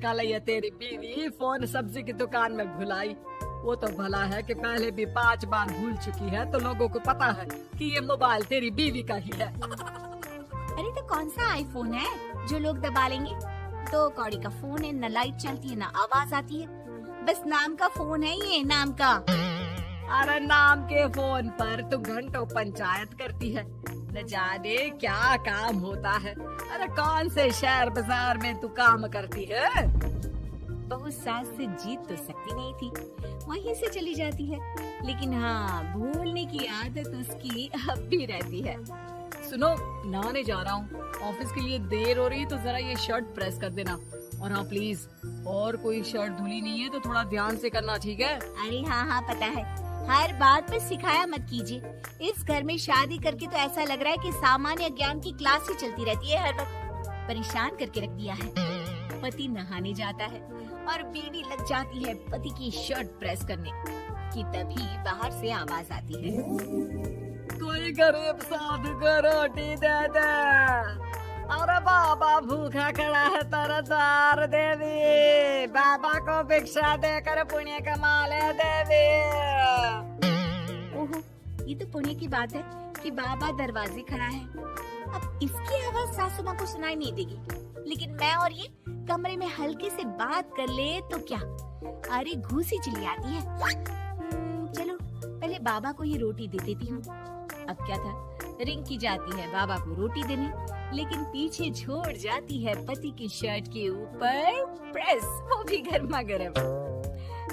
कल ये तेरी बीवी फोन सब्जी की दुकान में भुलाई। वो तो भला है कि पहले भी 5 बार भूल चुकी है, तो लोगों को पता है कि ये मोबाइल तेरी बीवी का ही है। अरे तो कौन सा आईफोन है जो लोग दबा लेंगे? 2 कौड़ी का फोन है, न लाइट चलती है, न आवाज आती है, बस नाम का फोन है ये, नाम का। अरे नाम के फोन पर तू घंटों पंचायत करती है, न जाने क्या काम होता है। अरे कौन से शहर बाजार में तू काम करती है? बहू सास से जीत तो सकती नहीं थी, वहीं से चली जाती है, लेकिन हाँ भूलने की आदत उसकी अब भी रहती है। सुनो, नहाने जा रहा हूँ, ऑफिस के लिए देर हो रही है, तो जरा ये शर्ट प्रेस कर देना। और हाँ प्लीज, और कोई शर्ट धुली नहीं है तो थोड़ा ध्यान से करना, ठीक है? अरे हाँ पता है, हर बात पे सिखाया मत कीजिए। इस घर में शादी करके तो ऐसा लग रहा है कि सामान्य ज्ञान की क्लास ही चलती रहती है, हर वक्त परेशान करके रख दिया है। पति नहाने जाता है और बीवी लग जाती है पति की शर्ट प्रेस करने कि तभी बाहर से आवाज आती है, कोई गरीब साधु को रोटी दे दे। अरे बाबा भूखा खड़ा है तेरा द्वार देवी, बाबा को भिक्षा देकर पुण्य कमा ले देवी। ओहो, ये तो पुण्य की बात है कि बाबा दरवाजे खड़ा है। अब इसकी आवाज सासू माँ को सुनाई नहीं देगी, लेकिन मैं और ये कमरे में हल्के से बात कर ले तो क्या, अरे घूसी चली आती है। चलो पहले बाबा को ये रोटी दे देती हूँ। अब क्या था, रिंकी जाती है बाबा को रोटी देने, लेकिन पीछे छोड़ जाती है पति की शर्ट के ऊपर प्रेस, वो भी गर्मा गर्म।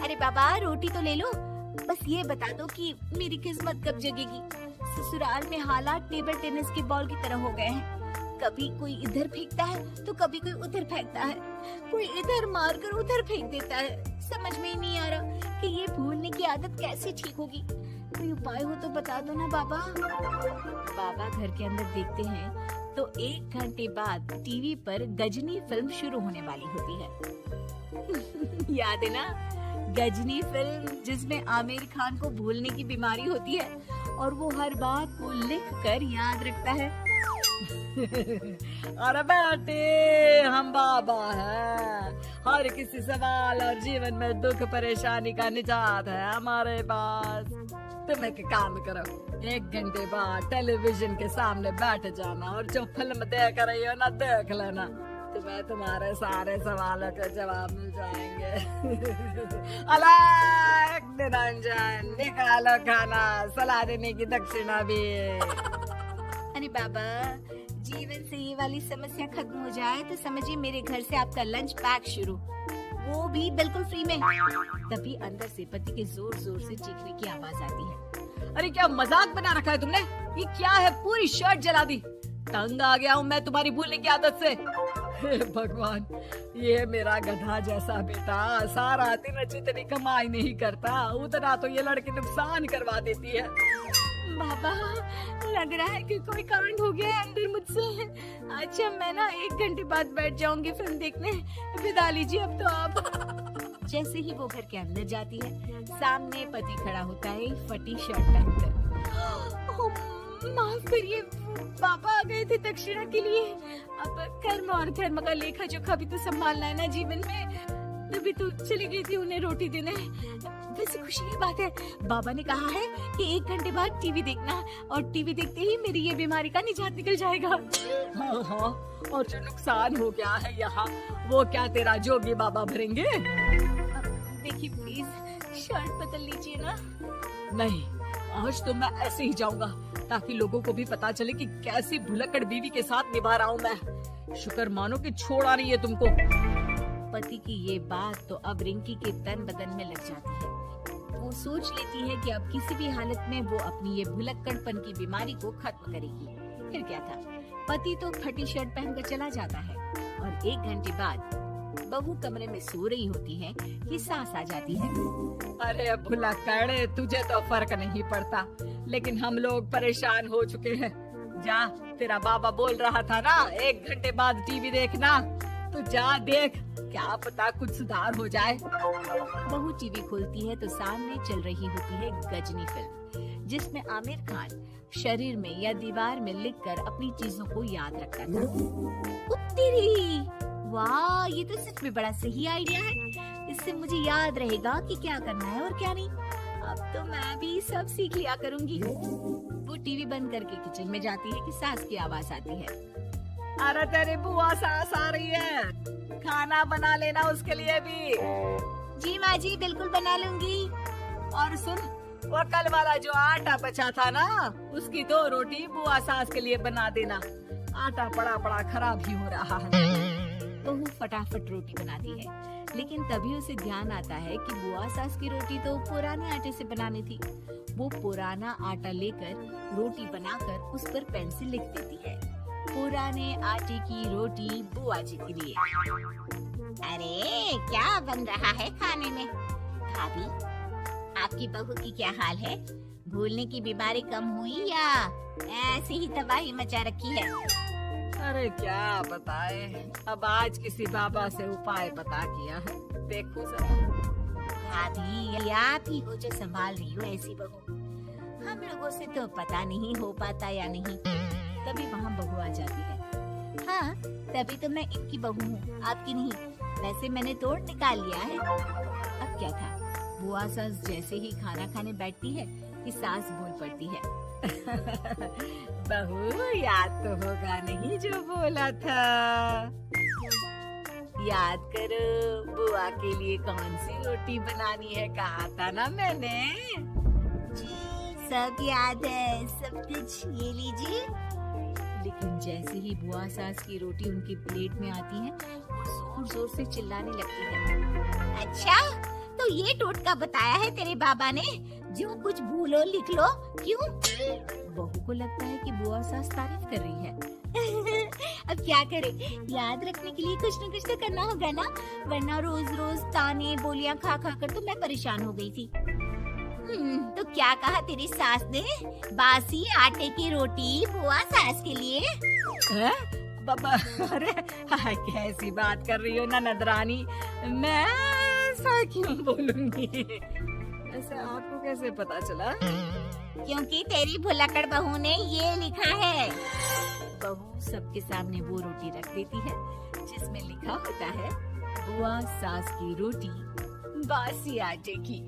अरे बाबा रोटी तो ले लो, बस ये बता दो कि मेरी किस्मत कब जगेगी। ससुराल में हालात टेबल टेनिस के बॉल की तरह हो गए हैं, कभी कोई इधर फेंकता है तो कभी कोई उधर फेंकता है, कोई इधर मारकर उधर फेंक देता है। समझ में ही नहीं आ रहा कि ये भूलने की आदत कैसे ठीक होगी। कोई उपाय हो तो बता दो ना बाबा। बाबा घर के अंदर देखते हैं तो 1 घंटे बाद टीवी पर गजनी फिल्म शुरू होने वाली होती है। याद है ना, गजनी फिल्म जिसमें आमिर खान को भूलने की बीमारी होती है और वो हर बात को लिख कर याद रखता है। अरे बेटे, हम बाबा हैं, हर किसी सवाल और जीवन में दुख परेशानी का निजात है हमारे पास। तुम एक काम करो, 1 घंटे बाद टेलीविजन के सामने बैठ जाना और जो फिल्म देख रही हो ना देख लेना, तुम्हें तुम्हारे सारे सवालों के जवाब मिल जाएंगे। अलग निरंजन, निकालो खाना, सलाह देने की दक्षिणा भी। अरे बाबा, जीवन से ये वाली समस्या खत्म हो जाए तो समझिए मेरे घर से आपका लंच पैक शुरू, वो भी बिल्कुल फ्री में। तभी अंदर से पति के जोर जोर से चीखने की आवाज आती है। अरे क्या मजाक बना रखा है तुमने? ये क्या है, पूरी शर्ट जला दी। तंग आ गया हूँ मैं तुम्हारी भूलने की आदत से। हे भगवान, ये मेरा गधा जैसा बेटा सारा दिन जितनी कमाई नहीं करता उतना तो ये लड़की नुकसान करवा देती है। बाबा, लग रहा है कि कोई कांड हो गया है अंदर मुझसे। अच्छा मैं ना 1 घंटे बाद बैठ जाऊंगी फिल्म देखने, विदा लीजिए अब तो आप। जैसे ही वो घर के अंदर जाती है, सामने पति खड़ा होता है फटी शर्ट पहनकर। माफ करिए, पापा आ गए थे दक्षिणा के लिए। अब कर्म और धर्म का लेखा जोखा भी तो संभालना है ना जीवन में, तभी तो चली गई थी उन्हें रोटी देने। वैसे खुशी की बात है, बाबा ने कहा है कि 1 घंटे बाद टीवी देखना, और टीवी देखते ही मेरी ये बीमारी का निजात निकल जाएगा। हाँ, और जो नुकसान हो गया है यहाँ, वो क्या तेरा जोगी बाबा भरेंगे? देखिए प्लीज, शर्ट बदल लीजिए ना। नहीं, आज तो मैं ऐसे ही जाऊंगा ताकि लोगों को भी पता चले कि कैसी भुलक्कड़ बीवी के साथ निभा रहा हूँ मैं। शुक्र मानो कि छोड़ा नहीं है तुमको। पति की ये बात तो अब रिंकी के तन बदन में लग जाती है। वो सोच लेती है कि अब किसी भी हालत में वो अपनी ये भुलक्कड़पन की बीमारी को खत्म करेगी। फिर क्या था, पति तो फटी शर्ट पहनकर चला जाता है और 1 घंटे बाद बहू कमरे में सो रही होती है कि सास आ जाती है। अरे भुलक्कड़, तुझे तो फर्क नहीं पड़ता, लेकिन हम लोग परेशान हो चुके हैं। जा, तेरा बाबा बोल रहा था ना 1 घंटे बाद टीवी देखना, तो जा देख, क्या पता कुछ सुधार हो जाए। बहू टीवी खोलती है तो सामने चल रही होती है गजनी फिल्म, जिसमें आमिर खान शरीर में या दीवार में लिखकर अपनी चीजों को याद रखता था। उत्तरी वाह, ये तो सच में बड़ा सही आइडिया है। इससे मुझे याद रहेगा कि क्या करना है और क्या नहीं। अब तो मैं भी सब सीख लिया करूंगी। वो टीवी बंद करके किचन में जाती है कि सास की आवाज आती है। अरे तेरी बुआ सास आ रही है, खाना बना लेना उसके लिए भी। जी माँ जी, बिल्कुल बना लूंगी। और सुन, वो कल वाला जो आटा बचा था ना, उसकी 2 रोटी बुआ सास के लिए बना देना। आटा पड़ा पड़ा खराब ही हो रहा है। बहू फटाफट रोटी बनाती है, लेकिन तभी उसे ध्यान आता है कि बुआ सास की रोटी तो पुराने आटे से बनानी थी। वो पुराना आटा लेकर रोटी बनाकर उस पर पेन से लिख देती है, पुराने आटे की रोटी बुआ जी के लिए। अरे क्या बन रहा है खाने में? भाभी, आपकी बहू की क्या हाल है? भूलने की बीमारी कम हुई या ऐसे ही तबाही मचा रखी है? अरे क्या बताए, अब आज किसी बाबा से उपाय पता किया है, देखो जरा। भाभी, आप ही हो जो संभाल रही हो ऐसी बहू। हम लोगों से तो पता नहीं हो पाता या नहीं। तभी वहाँ बहू आ जाती है। हाँ, तभी तो मैं इनकी बहू हूँ, आपकी नहीं। वैसे मैंने तोड़ निकाल लिया है। अब क्या था, बुआ सास जैसे ही खाना खाने बैठती है कि सास बोल पड़ती है। बहू, याद तो होगा नहीं जो बोला था? याद करो, बुआ के लिए कौन सी रोटी बनानी है, कहा था ना मैंने। जी, सब याद है, सब कुछ। ये लीजिए। लेकिन जैसे ही बुआ सास की रोटी उनकी प्लेट में आती है, वो जोर जोर से चिल्लाने लगती है। अच्छा, तो ये टोटका बताया है तेरे बाबा ने, जो कुछ भूलो लिख लो, क्यों? बहू को लगता है कि बुआ सास तारीफ कर रही है। अब क्या करे, याद रखने के लिए कुछ न कुछ तो करना होगा ना, वरना रोज रोज ताने बोलियां खा खा कर तो मैं परेशान हो गई थी। तो क्या कहा तेरी सास ने? बासी आटे की रोटी बुआ सास के लिए? बाबा, अरे कैसी बात कर रही हो ननद रानी, मैं ऐसा क्यों बोलूंगी? ऐसे आपको कैसे पता चला? क्योंकि तेरी भुलक्कड़ बहू ने ये लिखा है। बहू सबके सामने वो रोटी रख देती है जिसमें लिखा होता है, बुआ सास की रोटी बासी आटे की।